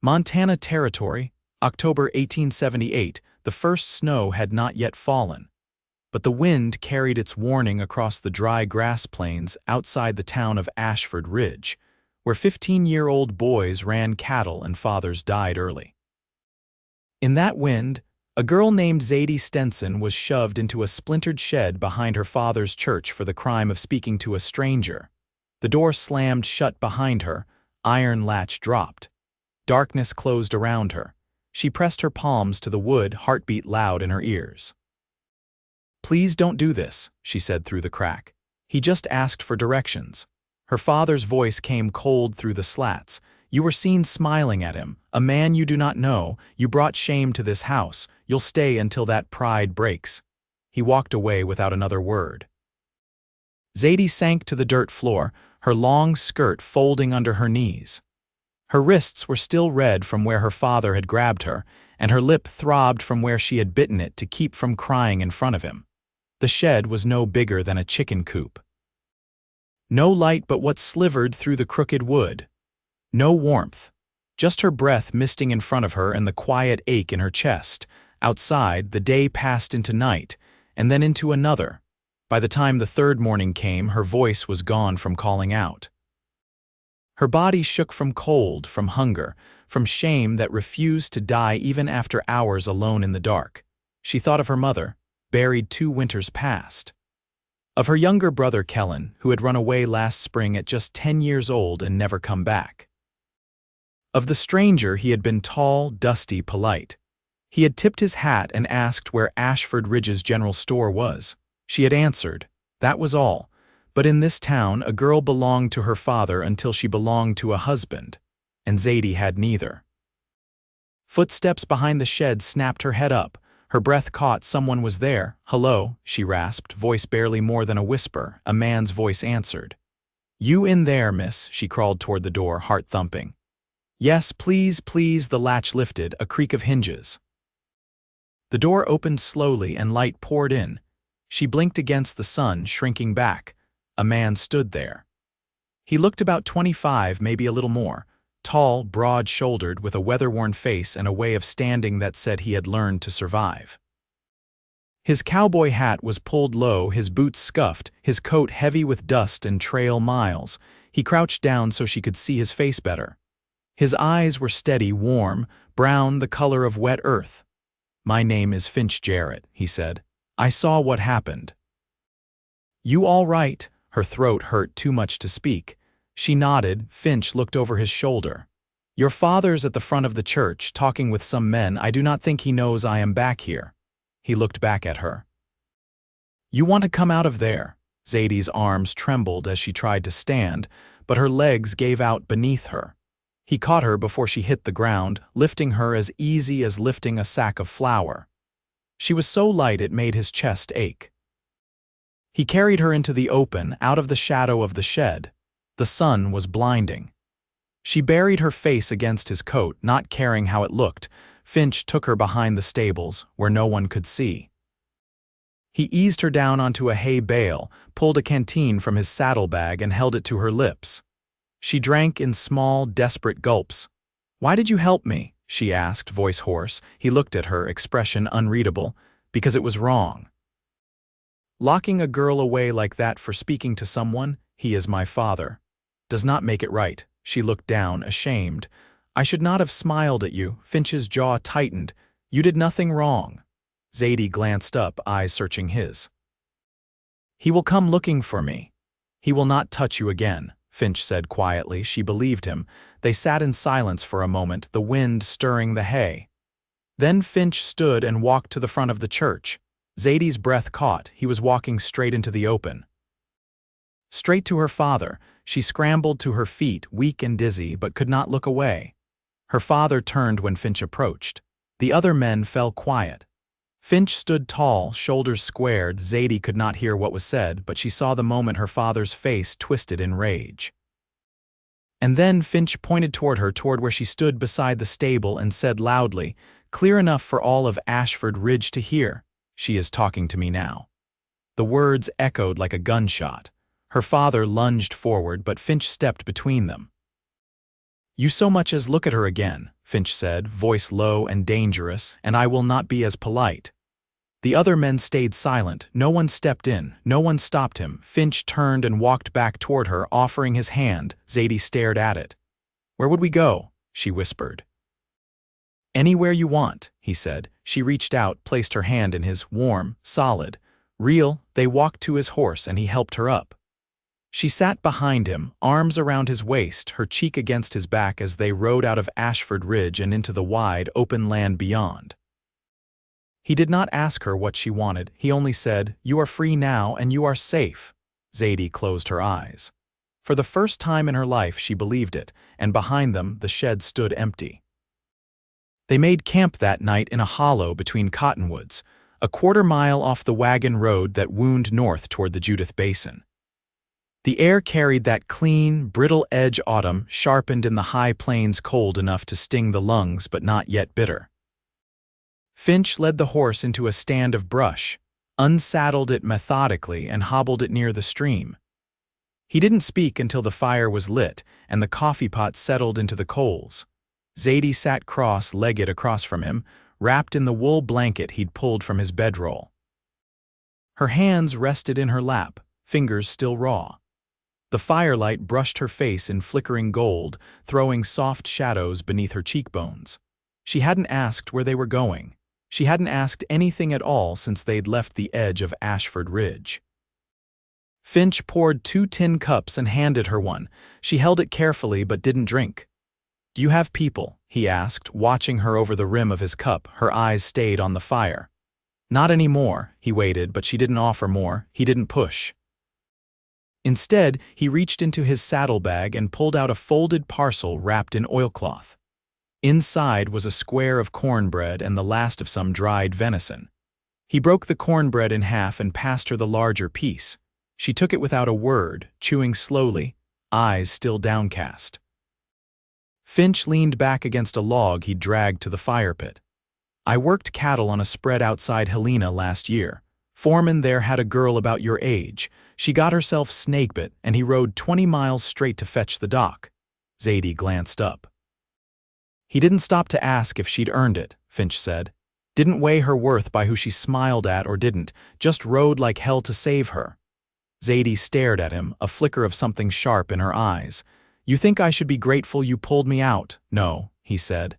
Montana Territory, October 1878. The first snow had not yet fallen, but the wind carried its warning across the dry grass plains outside the town of Ashford Ridge, where 15-year-old boys ran cattle and fathers died early. In that wind, a girl named Zadie Stenson was shoved into a splintered shed behind her father's church for the crime of speaking to a stranger. The door slammed shut behind her, iron latch dropped. Darkness closed around her. She pressed her palms to the wood, heartbeat loud in her ears. "Please don't do this," she said through the crack. "He just asked for directions." Her father's voice came cold through the slats. "You were seen smiling at him, a man you do not know. You brought shame to this house. You'll stay until that pride breaks." He walked away without another word. Zadie sank to the dirt floor, her long skirt folding under her knees. Her wrists were still red from where her father had grabbed her, and her lip throbbed from where she had bitten it to keep from crying in front of him. The shed was no bigger than a chicken coop. No light but what slivered through the crooked wood. No warmth. Just her breath misting in front of her and the quiet ache in her chest. Outside, the day passed into night, and then into another. By the time the third morning came, her voice was gone from calling out. Her body shook from cold, from hunger, from shame that refused to die even after hours alone in the dark. She thought of her mother, buried 2 winters past. Of her younger brother Kellen, who had run away last spring at just 10 years old and never come back. Of the stranger, he had been tall, dusty, polite. He had tipped his hat and asked where Ashford Ridge's general store was. She had answered. That was all. But in this town, a girl belonged to her father until she belonged to a husband, and Zadie had neither. Footsteps behind the shed snapped her head up. Her breath caught. Someone was there. "Hello," she rasped, voice barely more than a whisper. A man's voice answered. "You in there, miss?" She crawled toward the door, heart thumping. "Yes, please, please." The latch lifted, a creak of hinges. The door opened slowly and light poured in. She blinked against the sun, shrinking back. A man stood there. He looked about 25, maybe a little more. Tall, broad-shouldered, with a weather-worn face and a way of standing that said he had learned to survive. His cowboy hat was pulled low, his boots scuffed, his coat heavy with dust and trail miles. He crouched down so she could see his face better. His eyes were steady, warm, brown, the color of wet earth. "My name is Finch Jarrett," he said. "I saw what happened." "You all right?" Her throat hurt too much to speak. She nodded. Finch looked over his shoulder. "Your father's at the front of the church, talking with some men. I do not think he knows I am back here." He looked back at her. "You want to come out of there?" Zadie's arms trembled as she tried to stand, but her legs gave out beneath her. He caught her before she hit the ground, lifting her as easy as lifting a sack of flour. She was so light it made his chest ache. He carried her into the open, out of the shadow of the shed. The sun was blinding. She buried her face against his coat, not caring how it looked. Finch took her behind the stables, where no one could see. He eased her down onto a hay bale, pulled a canteen from his saddlebag and held it to her lips. She drank in small, desperate gulps. "Why did you help me?" she asked, voice hoarse. He looked at her, expression unreadable. "Because it was wrong. Locking a girl away like that for speaking to someone, he is my father, does not make it right." She looked down, ashamed. "I should not have smiled at you." Finch's jaw tightened. "You did nothing wrong." Zadie glanced up, eyes searching his. "He will come looking for me. He will not touch you again," Finch said quietly. She believed him. They sat in silence for a moment, the wind stirring the hay. Then Finch stood and walked to the front of the church. Zadie's breath caught. He was walking straight into the open. Straight to her father. She scrambled to her feet, weak and dizzy, but could not look away. Her father turned when Finch approached. The other men fell quiet. Finch stood tall, shoulders squared. Zadie could not hear what was said, but she saw the moment her father's face twisted in rage. And then Finch pointed toward her, toward where she stood beside the stable, and said loudly, clear enough for all of Ashford Ridge to hear, "She is talking to me now." The words echoed like a gunshot. Her father lunged forward, but Finch stepped between them. "You so much as look at her again," Finch said, voice low and dangerous, "and I will not be as polite." The other men stayed silent. No one stepped in. No one stopped him. Finch turned and walked back toward her, offering his hand. Zadie stared at it. "Where would we go?" she whispered. "Anywhere you want," he said. She reached out, placed her hand in his, warm, solid. Real. They walked to his horse and he helped her up. She sat behind him, arms around his waist, her cheek against his back as they rode out of Ashford Ridge and into the wide, open land beyond. He did not ask her what she wanted. He only said, "You are free now and you are safe." Zadie closed her eyes. For the first time in her life she believed it, and behind them the shed stood empty. They made camp that night in a hollow between cottonwoods, a quarter-mile off the wagon road that wound north toward the Judith Basin. The air carried that clean, brittle edge autumn, sharpened in the high plains, cold enough to sting the lungs but not yet bitter. Finch led the horse into a stand of brush, unsaddled it methodically, and hobbled it near the stream. He didn't speak until the fire was lit and the coffee pot settled into the coals. Zadie sat cross-legged across from him, wrapped in the wool blanket he'd pulled from his bedroll. Her hands rested in her lap, fingers still raw. The firelight brushed her face in flickering gold, throwing soft shadows beneath her cheekbones. She hadn't asked where they were going. She hadn't asked anything at all since they'd left the edge of Ashford Ridge. Finch poured 2 tin cups and handed her one. She held it carefully but didn't drink. "Do you have people?" he asked, watching her over the rim of his cup. Her eyes stayed on the fire. "Not anymore." He waited, but she didn't offer more. He didn't push. Instead, he reached into his saddlebag and pulled out a folded parcel wrapped in oilcloth. Inside was a square of cornbread and the last of some dried venison. He broke the cornbread in half and passed her the larger piece. She took it without a word, chewing slowly, eyes still downcast. Finch leaned back against a log he'd dragged to the fire pit. "I worked cattle on a spread outside Helena last year. Foreman there had a girl about your age. She got herself snakebit, and he rode 20 miles straight to fetch the doc." Zadie glanced up. "He didn't stop to ask if she'd earned it," Finch said. "Didn't weigh her worth by who she smiled at or didn't, just rode like hell to save her." Zadie stared at him, a flicker of something sharp in her eyes. "You think I should be grateful you pulled me out?" "No," he said.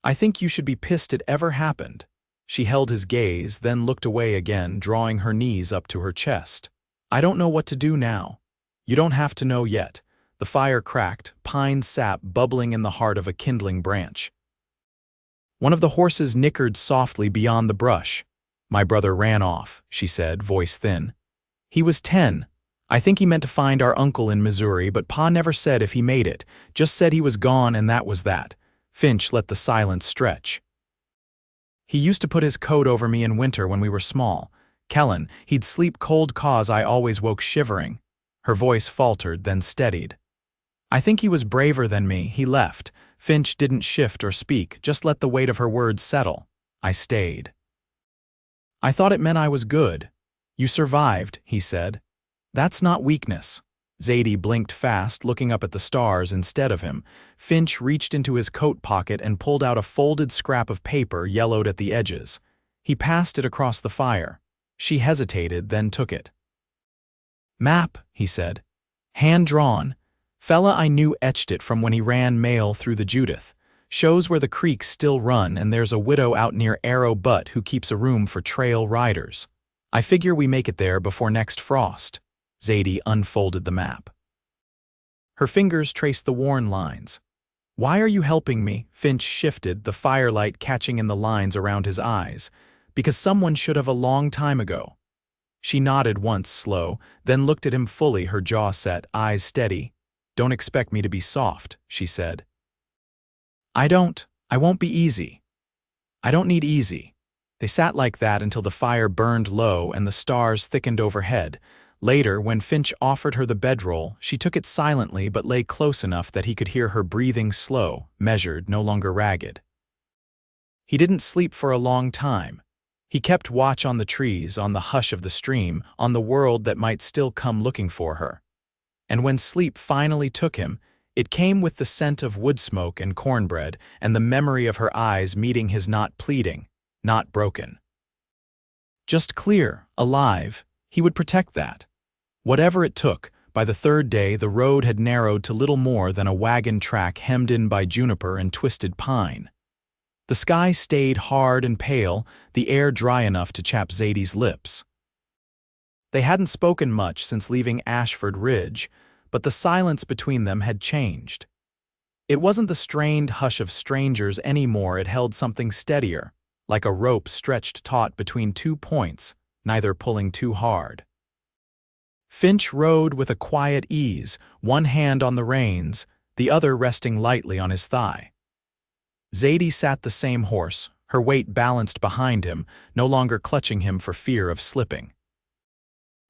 "I think you should be pissed it ever happened." She held his gaze, then looked away again, drawing her knees up to her chest. "I don't know what to do now." "You don't have to know yet." The fire cracked, pine sap bubbling in the heart of a kindling branch. One of the horses nickered softly beyond the brush. "My brother ran off," she said, voice thin. "He was 10. I think he meant to find our uncle in Missouri, but Pa never said if he made it, just said he was gone and that was that." Finch let the silence stretch. "He used to put his coat over me in winter when we were small. Kellen, he'd sleep cold 'cause I always woke shivering." Her voice faltered, then steadied. "I think he was braver than me. He left." Finch didn't shift or speak, just let the weight of her words settle. "I stayed. I thought it meant I was good." "You survived," he said. "That's not weakness." Zadie blinked fast, looking up at the stars instead of him. Finch reached into his coat pocket and pulled out a folded scrap of paper yellowed at the edges. He passed it across the fire. She hesitated, then took it. "Map," he said. "Hand-drawn. Fella I knew etched it from when he ran mail through the Judith. Shows where the creeks still run, and there's a widow out near Arrow Butte who keeps a room for trail riders. I figure we make it there before next frost." Zadie unfolded the map. Her fingers traced the worn lines. "Why are you helping me?" Finch shifted, the firelight catching in the lines around his eyes. "Because someone should have a long time ago." She nodded once, slow, then looked at him fully, her jaw set, eyes steady. "Don't expect me to be soft," she said. I won't be easy." "I don't need easy." They sat like that until the fire burned low and the stars thickened overhead. Later, when Finch offered her the bedroll, she took it silently but lay close enough that he could hear her breathing, slow, measured, no longer ragged. He didn't sleep for a long time. He kept watch on the trees, on the hush of the stream, on the world that might still come looking for her. And when sleep finally took him, It came with the scent of wood smoke and cornbread and the memory of her eyes meeting his, not pleading, not broken. Just clear, alive, he would protect that. Whatever it took, by the third day the road had narrowed to little more than a wagon track hemmed in by juniper and twisted pine. The sky stayed hard and pale, the air dry enough to chap Zadie's lips. They hadn't spoken much since leaving Ashford Ridge, but the silence between them had changed. It wasn't the strained hush of strangers anymore, it held something steadier, like a rope stretched taut between 2 points, neither pulling too hard. Finch rode with a quiet ease, one hand on the reins, the other resting lightly on his thigh. Zadie sat the same horse, her weight balanced behind him, no longer clutching him for fear of slipping.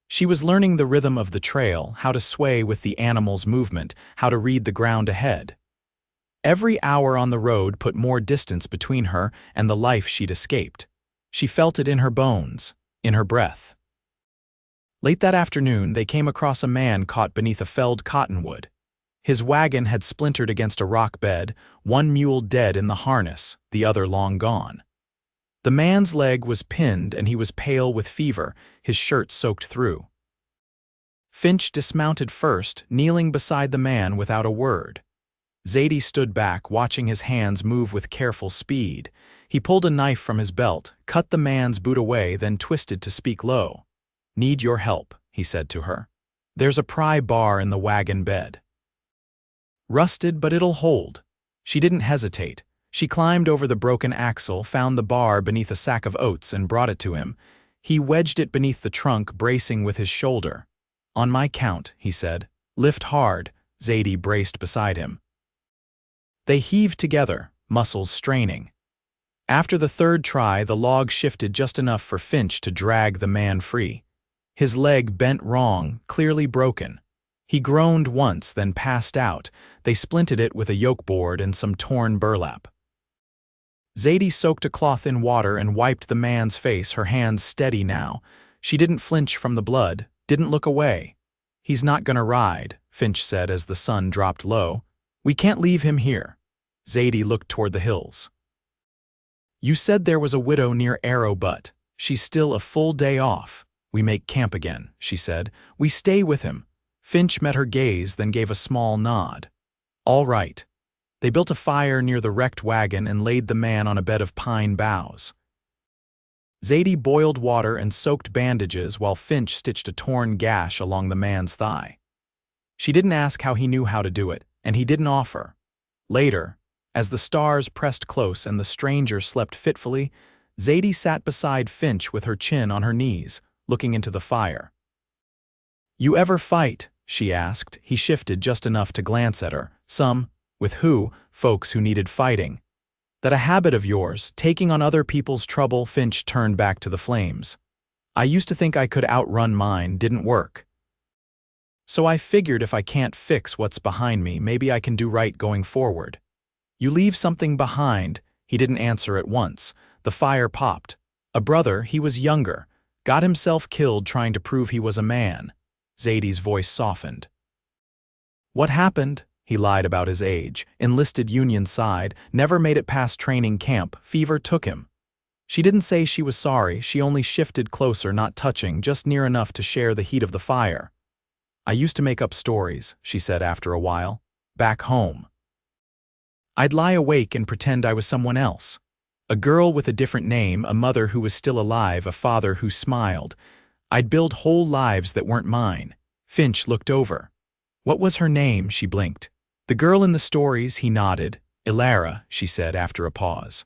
She was learning the rhythm of the trail, how to sway with the animal's movement, how to read the ground ahead. Every hour on the road put more distance between her and the life she'd escaped. She felt it in her bones, in her breath. Late that afternoon, they came across a man caught beneath a felled cottonwood. His wagon had splintered against a rock bed, one mule dead in the harness, the other long gone. The man's leg was pinned and he was pale with fever, his shirt soaked through. Finch dismounted first, kneeling beside the man without a word. Zadie stood back, watching his hands move with careful speed. He pulled a knife from his belt, cut the man's boot away, then twisted to speak low. "Need your help," he said to her. "There's a pry bar in the wagon bed. Rusted, but it'll hold." She didn't hesitate. She climbed over the broken axle, found the bar beneath a sack of oats, and brought it to him. He wedged it beneath the trunk, bracing with his shoulder. "On my count," he said. "Lift hard." Zadie braced beside him. They heaved together, muscles straining. After the third try, the log shifted just enough for Finch to drag the man free. His leg bent wrong, clearly broken. He groaned once, then passed out. They splinted it with a yoke board and some torn burlap. Zadie soaked a cloth in water and wiped the man's face, her hands steady now. She didn't flinch from the blood, didn't look away. "He's not gonna ride," Finch said as the sun dropped low. "We can't leave him here." Zadie looked toward the hills. "You said there was a widow near Arrow Butte. She's still a full day off. We make camp again," she said. "We stay with him." Finch met her gaze, then gave a small nod. "All right." They built a fire near the wrecked wagon and laid the man on a bed of pine boughs. Zadie boiled water and soaked bandages while Finch stitched a torn gash along the man's thigh. She didn't ask how he knew how to do it, and he didn't offer. Later, as the stars pressed close and the stranger slept fitfully, Zadie sat beside Finch with her chin on her knees, looking into the fire. "You ever fight?" she asked. He shifted just enough to glance at her. "Some. With who?" "Folks who needed fighting." "That a habit of yours, taking on other people's trouble?" Finch turned back to the flames. "I used to think I could outrun mine, didn't work. So I figured if I can't fix what's behind me, maybe I can do right going forward." "You leave something behind." He didn't answer at once. The fire popped. "A brother, he was younger. Got himself killed trying to prove he was a man." Zadie's voice softened. "What happened?" He lied about his age. Enlisted Union side, never made it past training camp, fever took him. She didn't say she was sorry, she only shifted closer, not touching, just near enough to share the heat of the fire. "I used to make up stories," she said after a while. "Back home. I'd lie awake and pretend I was someone else. A girl with a different name, a mother who was still alive, a father who smiled. I'd build whole lives that weren't mine." Finch looked over. "What was her name?" She blinked. "The girl in the stories," he nodded. "Ilara," she said after a pause.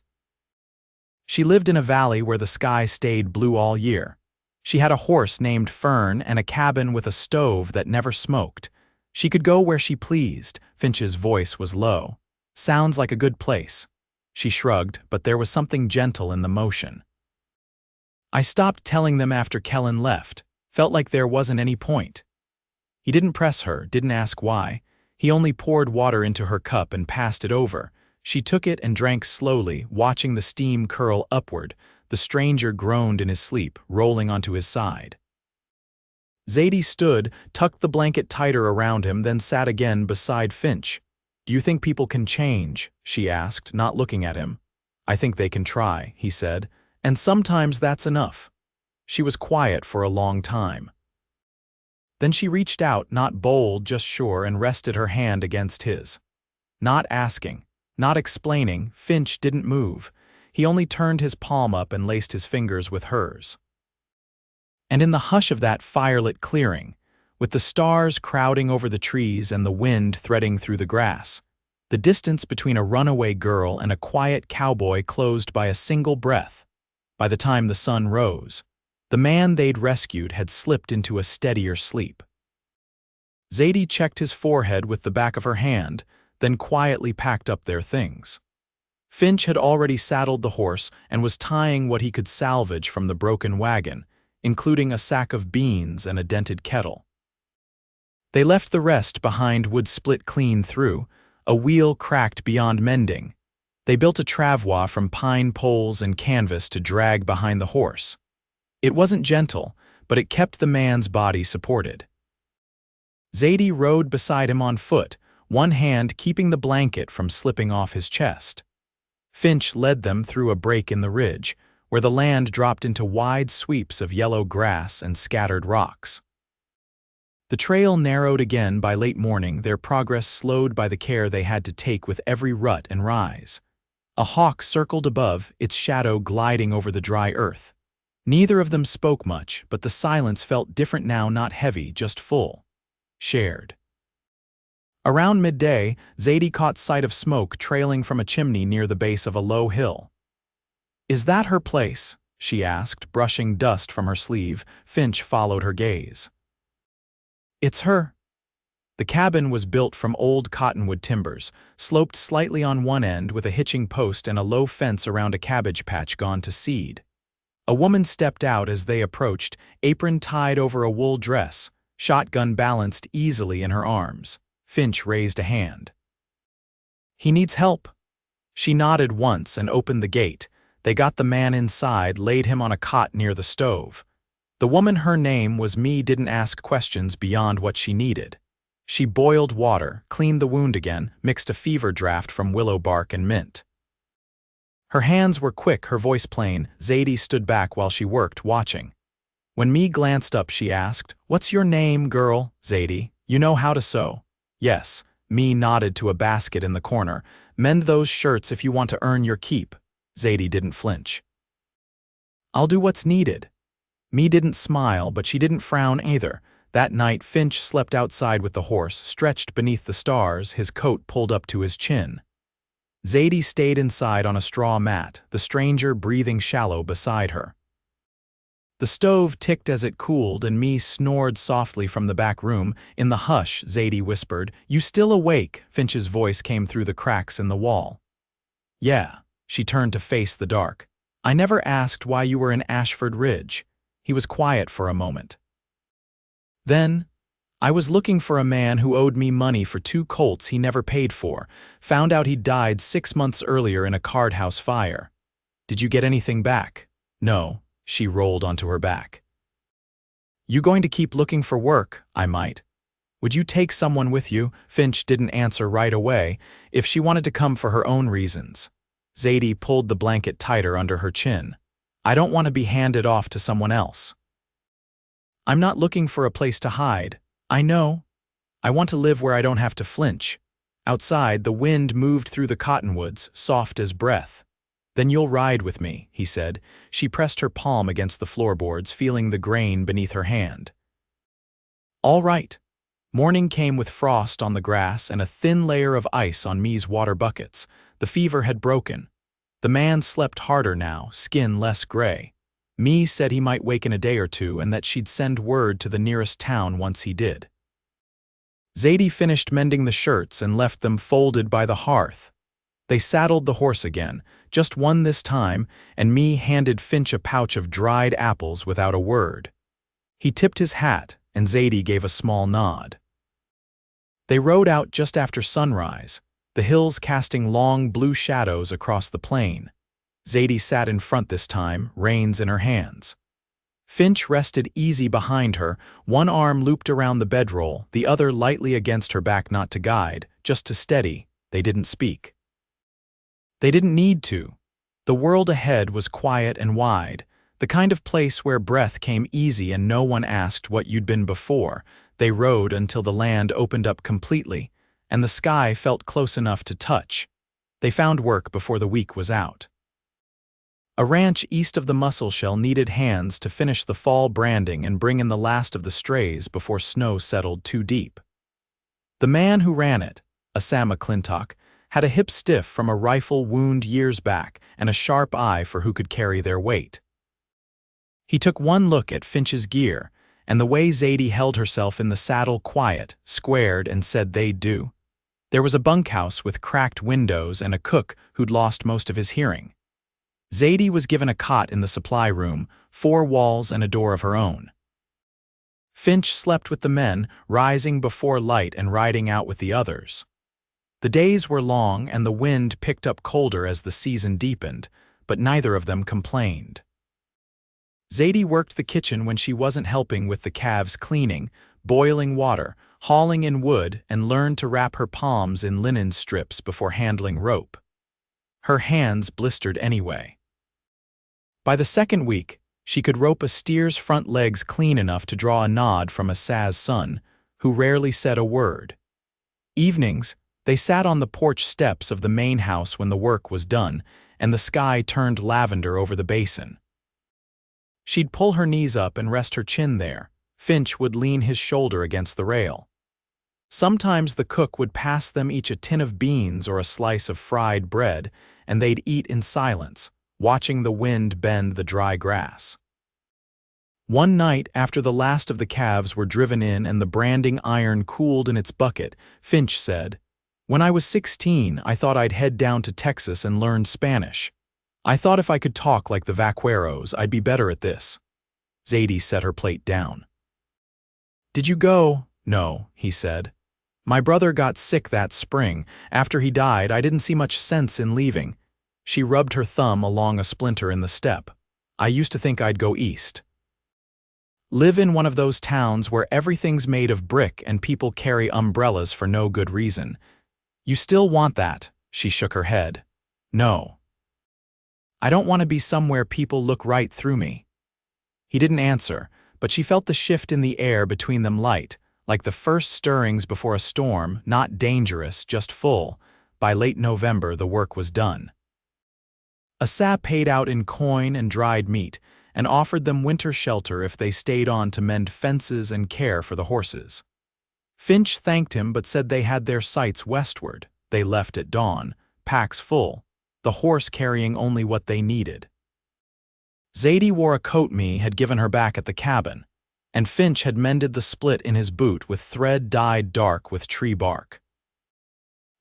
"She lived in a valley where the sky stayed blue all year. She had a horse named Fern and a cabin with a stove that never smoked. She could go where she pleased." Finch's voice was low. "Sounds like a good place." She shrugged, but there was something gentle in the motion. "I stopped telling them after Kellen left. Felt like there wasn't any point." He didn't press her, didn't ask why. He only poured water into her cup and passed it over. She took it and drank slowly, watching the steam curl upward. The stranger groaned in his sleep, rolling onto his side. Zadie stood, tucked the blanket tighter around him, then sat again beside Finch. "Do you think people can change?" she asked, not looking at him. "I think they can try," he said, "and sometimes that's enough." She was quiet for a long time. Then she reached out, not bold, just sure, and rested her hand against his. Not asking, not explaining, Finch didn't move. He only turned his palm up and laced his fingers with hers. And in the hush of that firelit clearing, with the stars crowding over the trees and the wind threading through the grass, the distance between a runaway girl and a quiet cowboy closed by a single breath. By the time the sun rose, the man they'd rescued had slipped into a steadier sleep. Zadie checked his forehead with the back of her hand, then quietly packed up their things. Finch had already saddled the horse and was tying what he could salvage from the broken wagon, including a sack of beans and a dented kettle. They left the rest behind. Wood split clean through, a wheel cracked beyond mending. They built a travois from pine poles and canvas to drag behind the horse. It wasn't gentle, but it kept the man's body supported. Zadie rode beside him on foot, one hand keeping the blanket from slipping off his chest. Finch led them through a break in the ridge, where the land dropped into wide sweeps of yellow grass and scattered rocks. The trail narrowed again by late morning, their progress slowed by the care they had to take with every rut and rise. A hawk circled above, its shadow gliding over the dry earth. Neither of them spoke much, but the silence felt different now, not heavy, just full. Shared. Around midday, Zadie caught sight of smoke trailing from a chimney near the base of a low hill. "Is that her place?" she asked, brushing dust from her sleeve. Finch followed her gaze. "It's her." The cabin was built from old cottonwood timbers, sloped slightly on one end with a hitching post and a low fence around a cabbage patch gone to seed. A woman stepped out as they approached, apron tied over a wool dress, shotgun balanced easily in her arms. Finch raised a hand. "He needs help." She nodded once and opened the gate. They got the man inside, laid him on a cot near the stove. The woman, her name was Me, didn't ask questions beyond what she needed. She boiled water, cleaned the wound again, mixed a fever draft from willow bark and mint. Her hands were quick, her voice plain. Zadie stood back while she worked, watching. When Me glanced up, she asked, "What's your name, girl?" "Zadie. You know how to sew?" "Yes." Me nodded to a basket in the corner. "Mend those shirts if you want to earn your keep." Zadie didn't flinch. "I'll do what's needed." Me didn't smile, but she didn't frown either. That night, Finch slept outside with the horse, stretched beneath the stars, his coat pulled up to his chin. Zadie stayed inside on a straw mat, the stranger breathing shallow beside her. The stove ticked as it cooled, and Me snored softly from the back room. In the hush, Zadie whispered, "You still awake?" Finch's voice came through the cracks in the wall. "Yeah." She turned to face the dark. "I never asked why you were in Ashford Ridge." He was quiet for a moment. "Then, I was looking for a man who owed me money for 2 colts he never paid for. Found out he'd died 6 months earlier in a cardhouse fire." "Did you get anything back?" "No." She rolled onto her back. "You going to keep looking for work?" "I might." "Would you take someone with you?" Finch didn't answer right away. "If she wanted to come for her own reasons." Zadie pulled the blanket tighter under her chin. "I don't want to be handed off to someone else." "I'm not looking for a place to hide." "I know. I want to live where I don't have to flinch." Outside, the wind moved through the cottonwoods, soft as breath. "Then you'll ride with me," he said. She pressed her palm against the floorboards, feeling the grain beneath her hand. "All right." Morning came with frost on the grass and a thin layer of ice on Me's water buckets. The fever had broken. The man slept harder now, skin less gray. Me said he might wake in a day or two and that she'd send word to the nearest town once he did. Zadie finished mending the shirts and left them folded by the hearth. They saddled the horse again, just one this time, and Me handed Finch a pouch of dried apples without a word. He tipped his hat, and Zadie gave a small nod. They rode out just after sunrise, the hills casting long blue shadows across the plain. Zadie sat in front this time, reins in her hands. Finch rested easy behind her, one arm looped around the bedroll, the other lightly against her back, not to guide, just to steady. They didn't speak. They didn't need to. The world ahead was quiet and wide, the kind of place where breath came easy and no one asked what you'd been before. They rode until the land opened up completely, and the sky felt close enough to touch. They found work before the week was out. A ranch east of the Musselshell needed hands to finish the fall branding and bring in the last of the strays before snow settled too deep. The man who ran it, a Sam McClintock, had a hip stiff from a rifle wound years back and a sharp eye for who could carry their weight. He took one look at Finch's gear, and the way Zadie held herself in the saddle quiet, squared, and said they'd do. There was a bunkhouse with cracked windows and a cook who'd lost most of his hearing. Zadie was given a cot in the supply room, 4 walls and a door of her own. Finch slept with the men, rising before light and riding out with the others. The days were long and the wind picked up colder as the season deepened, but neither of them complained. Zadie worked the kitchen when she wasn't helping with the calves cleaning, boiling water, hauling in wood, and learned to wrap her palms in linen strips before handling rope. Her hands blistered anyway. By the second week, she could rope a steer's front legs clean enough to draw a nod from a Saz son, who rarely said a word. Evenings, they sat on the porch steps of the main house when the work was done, and the sky turned lavender over the basin. She'd pull her knees up and rest her chin there. Finch would lean his shoulder against the rail. Sometimes the cook would pass them each a tin of beans or a slice of fried bread, and they'd eat in silence, watching the wind bend the dry grass. One night, after the last of the calves were driven in and the branding iron cooled in its bucket, Finch said, "When I was 16, I thought I'd head down to Texas and learn Spanish. I thought if I could talk like the vaqueros, I'd be better at this." Zadie set her plate down. "Did you go?" "No," he said. "My brother got sick that spring. After he died, I didn't see much sense in leaving." She rubbed her thumb along a splinter in the step. "I used to think I'd go east. Live in one of those towns where everything's made of brick and people carry umbrellas for no good reason. You still want that?" She shook her head. "No. I don't want to be somewhere people look right through me." He didn't answer, but she felt the shift in the air between them light, like the first stirrings before a storm, not dangerous, just full. By late November, the work was done. A sap paid out in coin and dried meat, and offered them winter shelter if they stayed on to mend fences and care for the horses. Finch thanked him but said they had their sights westward. They left at dawn, packs full, the horse carrying only what they needed. Zadie wore a coat Me had given her back at the cabin, and Finch had mended the split in his boot with thread dyed dark with tree bark.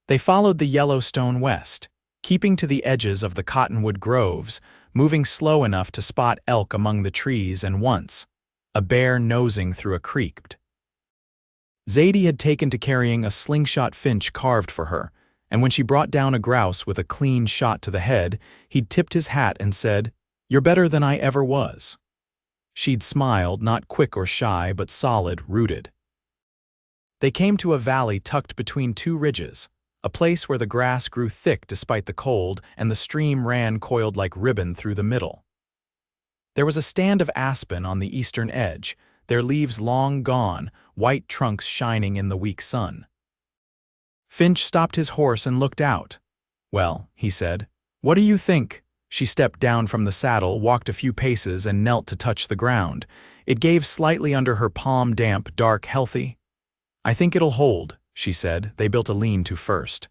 They followed the Yellowstone west, keeping to the edges of the cottonwood groves, moving slow enough to spot elk among the trees and once, a bear nosing through a creek. Zadie had taken to carrying a slingshot Finch carved for her, and when she brought down a grouse with a clean shot to the head, he'd tipped his hat and said, "You're better than I ever was." She'd smiled, not quick or shy, but solid, rooted. They came to a valley tucked between 2 ridges, a place where the grass grew thick despite the cold and the stream ran coiled like ribbon through the middle. There was a stand of aspen on the eastern edge, their leaves long gone, white trunks shining in the weak sun. Finch stopped his horse and looked out. "Well," he said, "what do you think?" She stepped down from the saddle, walked a few paces, and knelt to touch the ground. It gave slightly under her palm, damp, dark, healthy. "I think it'll hold," she said. They built a lean-to first.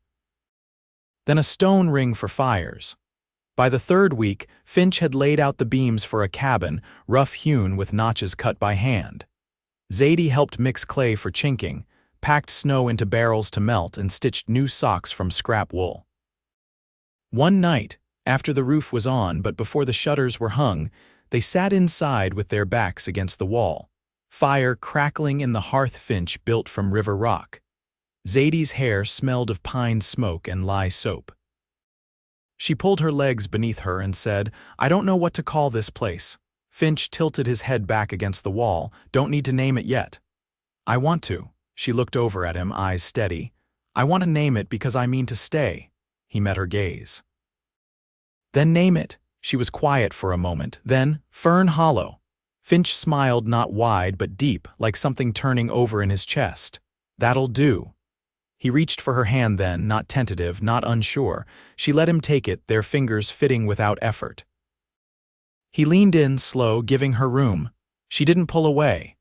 Then a stone ring for fires. By the 3rd week, Finch had laid out the beams for a cabin, rough-hewn with notches cut by hand. Zadie helped mix clay for chinking, packed snow into barrels to melt, and stitched new socks from scrap wool. One night, after the roof was on but before the shutters were hung, they sat inside with their backs against the wall, fire crackling in the hearth Finch built from river rock. Zadie's hair smelled of pine smoke and lye soap. She pulled her legs beneath her and said, "I don't know what to call this place." Finch tilted his head back against the wall. "Don't need to name it yet." "I want to." She looked over at him, eyes steady. I want to name it because I mean to stay. He met her gaze. Then name it. She was quiet for a moment. Then, Fern Hollow. Finch smiled not wide but deep, like something turning over in his chest. That'll do. He reached for her hand then, not tentative, not unsure. She let him take it, their fingers fitting without effort. He leaned in, slow, giving her room. She didn't pull away.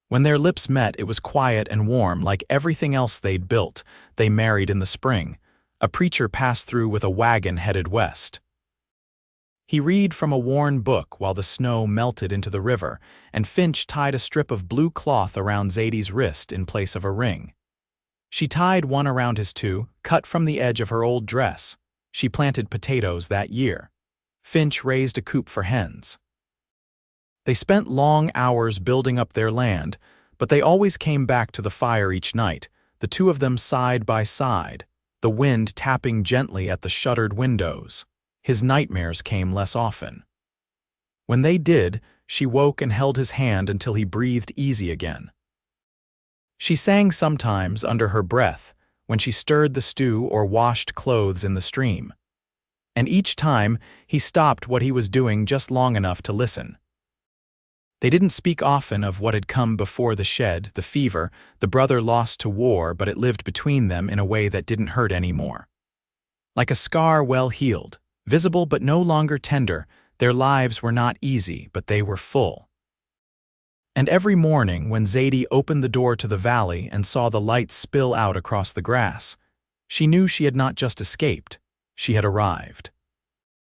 When their lips met, it was quiet and warm, like everything else they'd built. They married in the spring. A preacher passed through with a wagon headed west. He read from a worn book while the snow melted into the river, and Finch tied a strip of blue cloth around Zadie's wrist in place of a ring. She tied one around his too, cut from the edge of her old dress. She planted potatoes that year. Finch raised a coop for hens. They spent long hours building up their land, but they always came back to the fire each night, the two of them side by side, the wind tapping gently at the shuttered windows. His nightmares came less often. When they did, she woke and held his hand until he breathed easy again. She sang sometimes under her breath when she stirred the stew or washed clothes in the stream. And each time, he stopped what he was doing just long enough to listen. They didn't speak often of what had come before the shed, the fever, the brother lost to war, but it lived between them in a way that didn't hurt anymore. Like a scar well healed, visible but no longer tender, their lives were not easy, but they were full. And every morning when Zadie opened the door to the valley and saw the light spill out across the grass, she knew she had not just escaped, she had arrived.